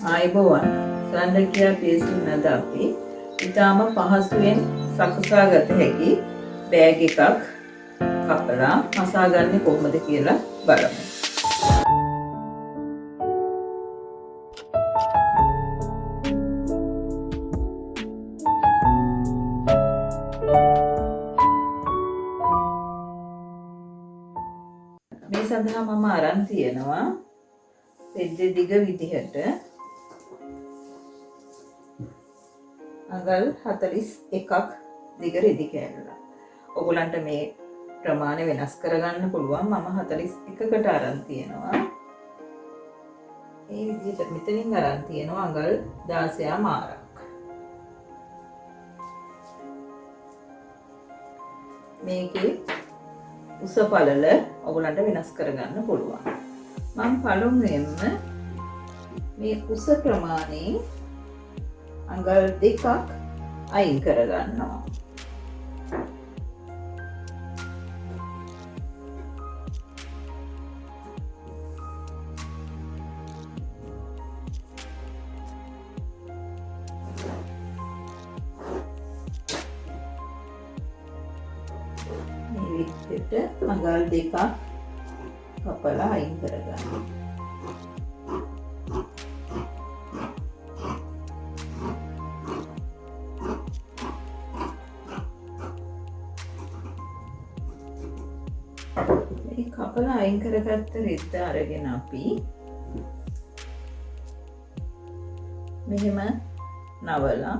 ආයුබෝවන් සාන්ද්‍රකියා පේස්ට් නේද අපි ඊටාම පහසුවෙන් සකසා ගත හැකි බෑග් එකක් කපලා මසාගන්නේ කොහොමද කියලා බලමු. මේ සඳහා මම අරන් තියෙනවා පෙද්ද දිග විදිහට අඟල් 41ක් දිග රෙදි කෑල්ල. ඔයගලන්ට මේ ප්‍රමාණය වෙනස් කරගන්න පුළුවන්. මම 41කට අරන් තියෙනවා. මේ විදිහට මෙතනින් අරන් තියෙනවා අඟල් 16 මාරක්. මේකේ උස පළල ඔයගලන්ට වෙනස් කරගන්න පුළුවන්. මම පළමුවෙන්ම මේ උස ප්‍රමාණයෙන් අඟල් 2ක් අයින් කරගන්නවා. මේ විදිහට අඟල් 2ක් කපලා අයින් කරගන්නවා. මේ කපලා අයින් කරගත්ත රෙද්ද අරගෙන අපි මෙහෙම නවලා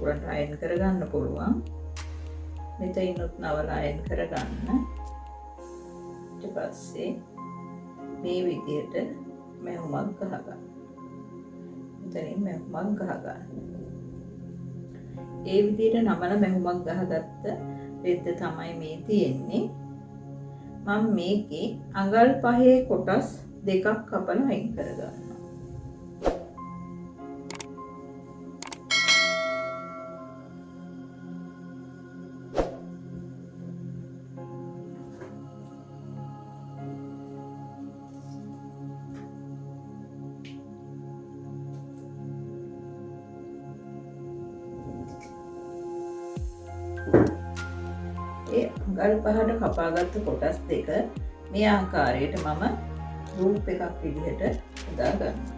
උරට අයින් කරගන්න පුළුවන්. මෙතනිනුත් නවලා අයින් කරගන්න. ඊට පස්සේ මේ විදිහට මැහුමක් ගහගන්න. මෙතනින් මැහුමක් ගහගන්න. ඒ විදිහට නමල මැහුමක් ගහගත්ත රෙද්ද තමයි මේ තියෙන්නේ. මම මේකේ අඟල් 5 කොටස් දෙකක් කපලා අයින් කරගන්නවා. ඒ අඟල් 5ට කපාගත්තු කොටස් දෙක මේ ආකාරයට මම රූප් එකක් විදිහට හදා ගන්නවා.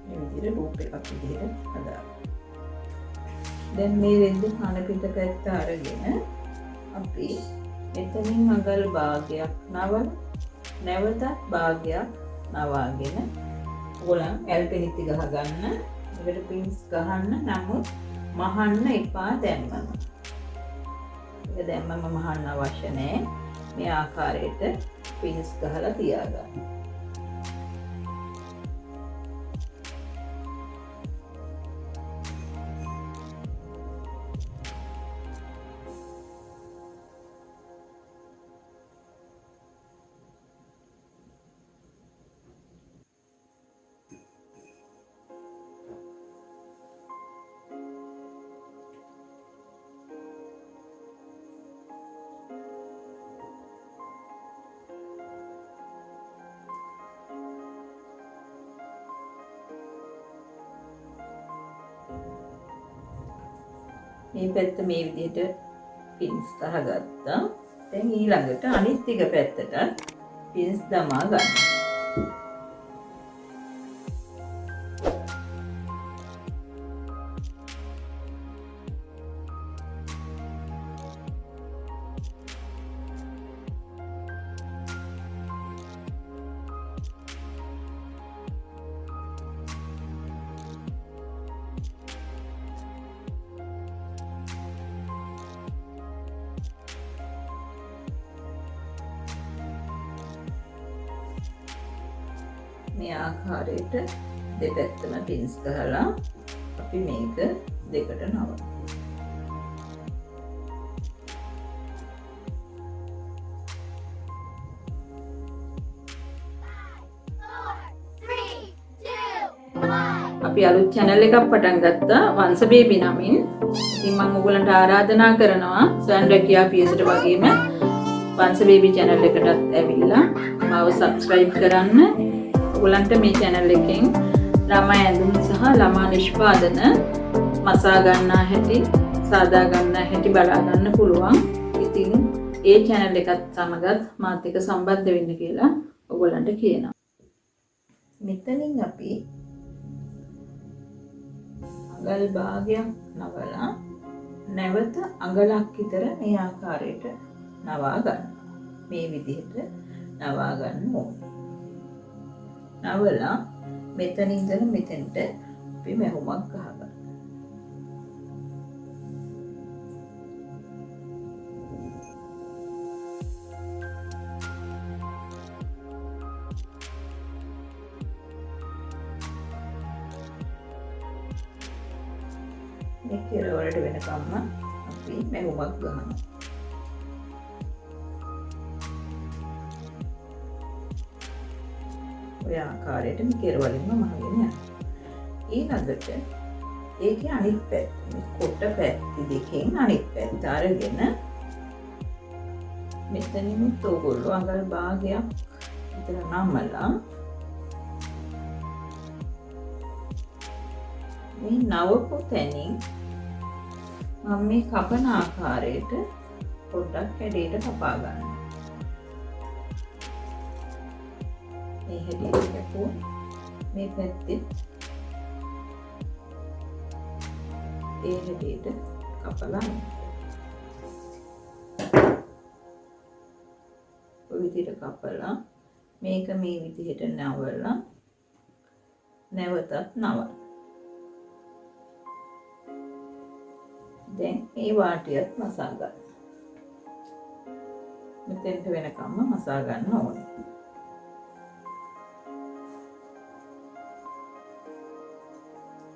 මේ විදිහට රූප් එකක් විදිහට හදා. දැන් මේ රෙද්ද කන පිට පැත්ත අරගෙන අපි මෙතනින් අඟල් භාගයක් නවල නැවතත් භාගයක් නවාගෙන ඔයගොල්ලන් ඇල්පෙනිති ගහ ගන්න. ඒකට පින්ස් ගහන්න. නමුත් මහන්න එපා දැම්මම. ඒක දැම්මම මහන්න අවශ්‍ය නැහැ. මේ ආකාරයට පින්ස් ගහලා තියාගන්න. මේ පැත්ත මේ විදිහට පින්ස් ගහගත්තා. දැන් ඊළඟට අනිත් එක පැත්තට පින්ස් දමා ගන්න. මේ ආකාරයට දෙපැත්තම පින්ස් ගහලා අපි මේක දෙකට නවමු. අපි අලුත් channel එකක් පටන් ගත්තා වංශ බේබි නමින්. ඉතින් මම ඔයගලන්ට ආරාධනා කරනවා ස්වයන් රැකියා පියසට වගේම වංශ බේබි channel එකටත් ඇවිල්ලා මාව subscribe කරන්න. ඔයගලන්ට මේ channel එකෙන් ළමා ඇඳුම් සහ ළමා නිෂ්පාදන මසා ගන්නා හැටි, සාදා ගන්නා හැටි බලා ගන්න පුළුවන්. ඉතින් ඒ channel එකත් සමගත් මාත් එක්ක සම්බන්ධ වෙන්න කියලා ඔයගලන්ට කියනවා. මෙතනින් අපි අඟල් භාගයක් නවලා නැවත අඟලක් විතර මේ ආකාරයට නවා ගන්න. මේ විදිහට නවා ගන්න ඕනේ. නවලා මෙතනින් ඉඳන් මෙතෙන්ට අපි මැහුමක් ගහගන්න. මේ කෙරවලට වෙනකම්ම අපි මැහුමක් ගහනවා. ඔය ආකාරයට මේ කෙරවලින්ම මහගෙන යනවා. ඊළඟට ඒකේ අනිත් පැත්ත, මේ කොට පැත්ත දෙකෙන් අනිත් පැත්ත අරගෙන මෙතනිනුත් ඕගොල්ලෝ අඟල් භාගයක් විතර නමලා මේ නවපු තැනින් මම මේ කපන ආකාරයට පොඩ්ඩක් හැඩයට කපා ගන්නවා. මේ හැඩයට කපුවා මේ පැත්තේ ඒ හැඩයට කපලා ඔය විදිහට කපලා මේක මේ විදිහට නවලා නැවතත් නවලා දැන් මේ වාටියත් මසා ගන්න. මෙතෙන්ට වෙනකම්ම මසා ගන්න ඕනේ.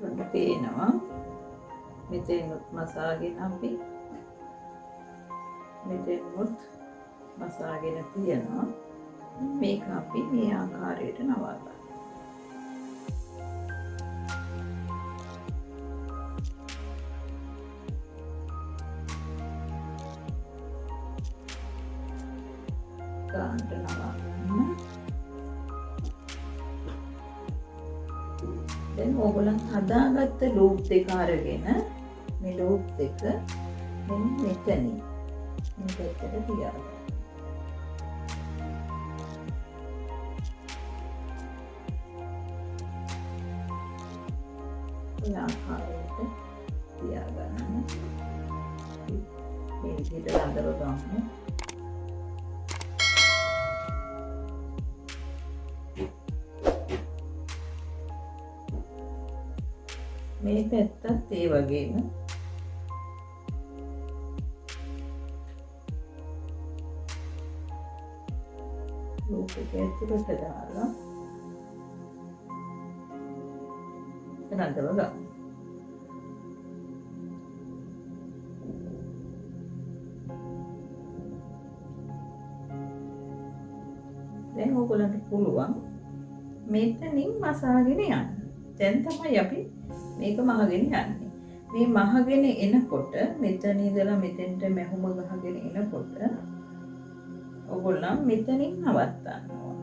ඔන්න පේනවා. මෙතෙන්ත් මසාගෙන අපි මෙතෙන්ත් මසාගෙන තියනවා. මේක අපි මේ ආකාරයට නවා ගන්න. ගානට නවා ගන්න. දැන් ඕගොල්ලන් හදාගත්ත ලූප් දෙක අරගෙන මේ ලූප් දෙක මෙන්න මෙතනින් මේ පැත්තට තියාගන්න. ඔය ආකාරයට තියාගන්න. මේ විදිහට අඳව ගන්න. මේ පැත්තත් ඒ වගේම ලූප් එක ඇතුළට දාලා රඳව ගන්න. දැන් ඕගොල්ලන්ට පුළුවන් මෙතනින් මසාගෙන යන්න. දැන් තමයි අපි මේක මහගෙන යන්නේ. මේ මහගෙන එනකොට මෙතන ඉඳලා මෙතෙන්ට මැහුම ගහගෙන එනකොට ඔයගොල්ලන් මෙතනින් නවත්තනවා.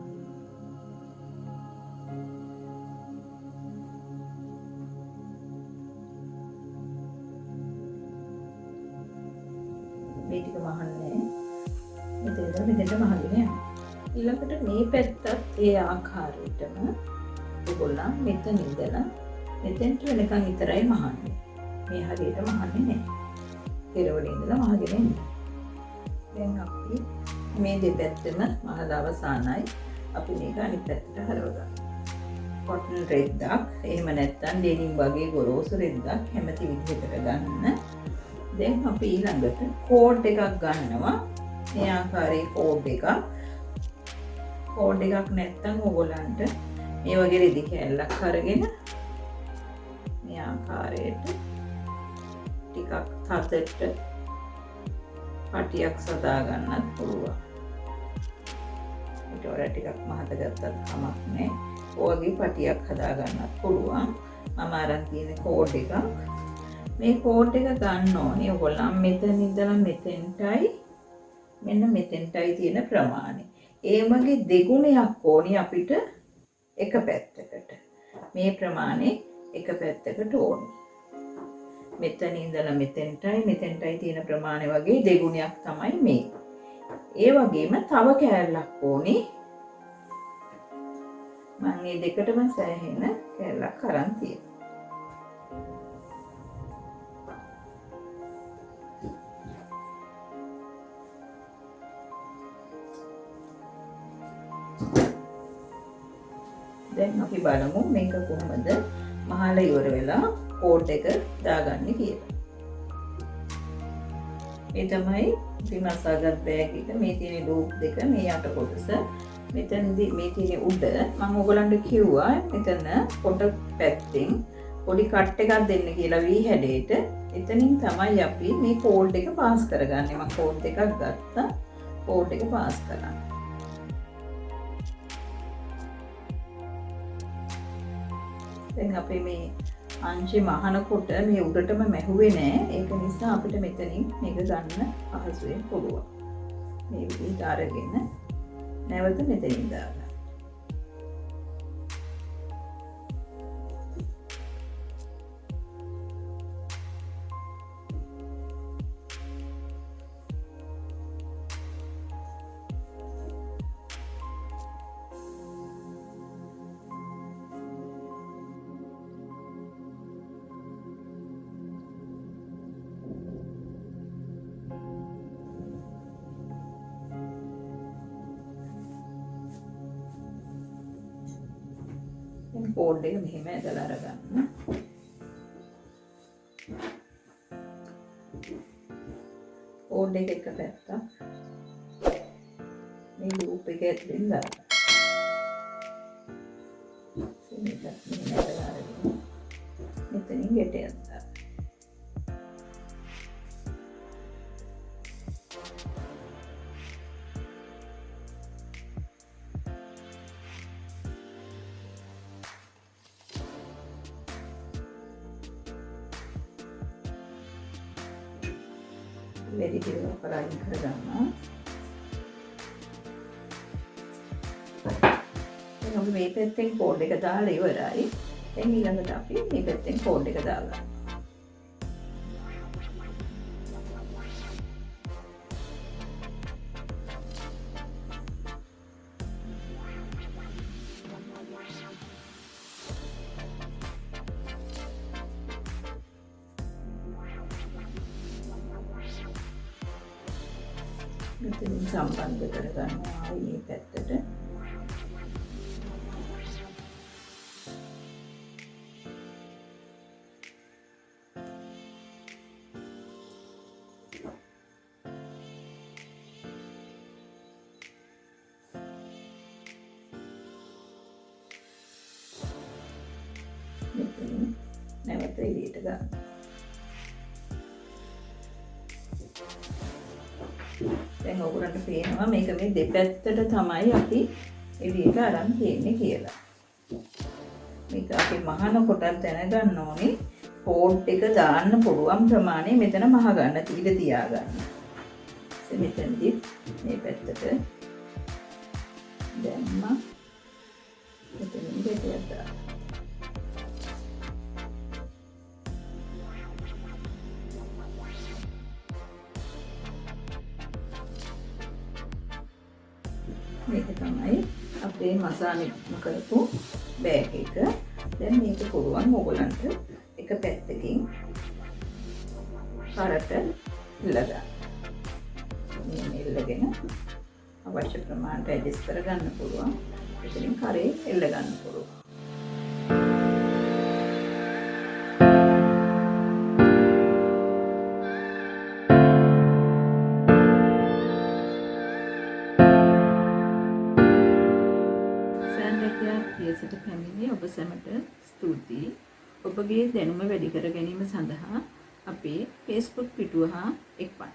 මේ ටික මහන්නේ මෙතන ඉඳලා මෙතෙන්ට මහගෙන යනවා. ඊළඟට මේ පැත්තත් ඒ ආකාරයටම ඔයගොල්ලන් මෙතන ඉඳලා මෙතෙන්ට වෙනකන් විතරයි මහන්නේ. මේ හරියට මහන්නේ නැහැ. පෙරවලේ ඉඳලා මහගෙන එන්නේ. දැන් අපි මේ දෙපැත්තම මහලා අවසానයි. අපි මේක අනිත් පැත්තට හරව ගන්න. කොටන් රෙද්දක් එහෙම නැත්නම් ඩෙනිම් වගේ ගොරෝසු රෙද්දක් හැමති විදිහකට ගන්න. දැන් අපි ඊළඟට කෝඩ් එකක් ගන්නවා. මේ ආකාරයේ කෝඩ් එකක්. කෝඩ් එකක් නැත්නම් ඕගොල්ලන්ට මේ වගේ රෙදි කැල්ලක් අරගෙන මේ ආකාරයට ටිකක් තදට පටියක් සදා ගන්නත් පුළුවන්. ඊට වඩා ටිකක් මහත ගත්තත් කමක් නැහැ. ඔයගේ පටියක් හදා ගන්නත් පුළුවන්. මම අරන් තියෙන කෝඩ් එකක්. මේ කෝඩ් එක ගන්න ඕනේ ඔයගොල්ලන් මෙතන ඉඳලා මෙතෙන්ටයි මෙන්න මෙතෙන්ටයි තියෙන ප්‍රමාණය. ඒ වගේ දෙගුණයක් ඕනි අපිට එක පැත්තකට. මේ ප්‍රමාණය එක පැත්තකට ඕනි. මෙතන ඉඳලා මෙතෙන්ටයි තියෙන ප්‍රමාණය වගේ දෙගුණයක් තමයි මේ. ඒ වගේම තව කෑල්ලක් ඕනි. මම මේ දෙකටම සෑහෙන කෑල්ලක් අරන් තියෙනවා. දැන් අපි බලමු මේක කොහොමද මහලා ඉවර වෙලා කෝඩ් එක දාගන්නේ කියලා. මේ තමයි අපි මසාගත් බෑග් එක. මේ තියෙන ලූප් දෙක, මේ යට කොටස. මෙතනදී මේ තියෙන උඩ මම ඔයගලන්ට කිව්වා මෙතන පොඩ පැත්තෙන් පොඩි කට් එකක් දෙන්න කියලා වී හැඩයට. එතනින් තමයි අපි මේ කෝඩ් එක පාස් කරගන්නේ. මම කෝඩ් එකක් ගත්තා. කෝඩ් එක පාස් කරා. දැන් අපි මේ අංශෙ මහනකොට මේ උඩටම මැහුවේ නෑ. ඒක නිසා අපිට මෙතනින් මේක ගන්න පහසුවෙන් පුළුවන්. මේ විදිහට අරගෙන නැවත මෙතනින් දාගන්න. කෝඩ් එක මෙහෙම ඇදලා අරගන්න. කෝඩ් එක එක පැත්තක් මේ ලූප් එක ඇතුලෙන් දාන්න. මේක මෙහෙම ඇදලා අරගෙන මෙතනින් ගෙටයක් දාන්න. වැඩි කියලා කරගෙන කරගන්නවා. දැන් අපි මේ පැත්තෙන් කෝඩ් එක දාලා ඉවරයි. දැන් ඊළඟට අපි මේ පැත්තෙන් කෝඩ් එක දාගන්නවා. මෙතනින් සම්බන්ධ කරගන්නවා මේ පැත්තට. මෙතනින් නැවත එළියට ගන්න. දැන් ඔයගොල්ලන්ට පේනවා මේක මේ දෙපැත්තට තමයි අපි එළියට අරන් තියෙන්නේ කියලා. මේක අපි මහන කොටත් දැනගන්න ඕනේ. කෝඩ් එක දාන්න පුළුවන් ප්‍රමාණය මෙතන මහ ගන්න ඉඩ තියාගන්න. මෙතනදී මේ පැත්තට දැම්මා. මෙතනින් දෙකක් දාන්න. මේක තමයි අපේ මසානේ කරපු බෑග් එක. දැන් මේක පුළුවන් ඔයගලන්ට එක පැත්තකින් කරට ඉල්ලගන්න. මේ ඉල්ලගෙන අවශ්‍ය ප්‍රමාණයට ඇඩ්ජස්ට් කරගන්න පුළුවන්. එතනින් කරේ එල්ල ගන්න පුළුවන්. පියසට පැමිණි ඔබ සැමට ස්තුතියි. ඔබගේ දැනුම වැඩි කර ගැනීම සඳහා අපේ Facebook පිටුව හා එක්වන්න.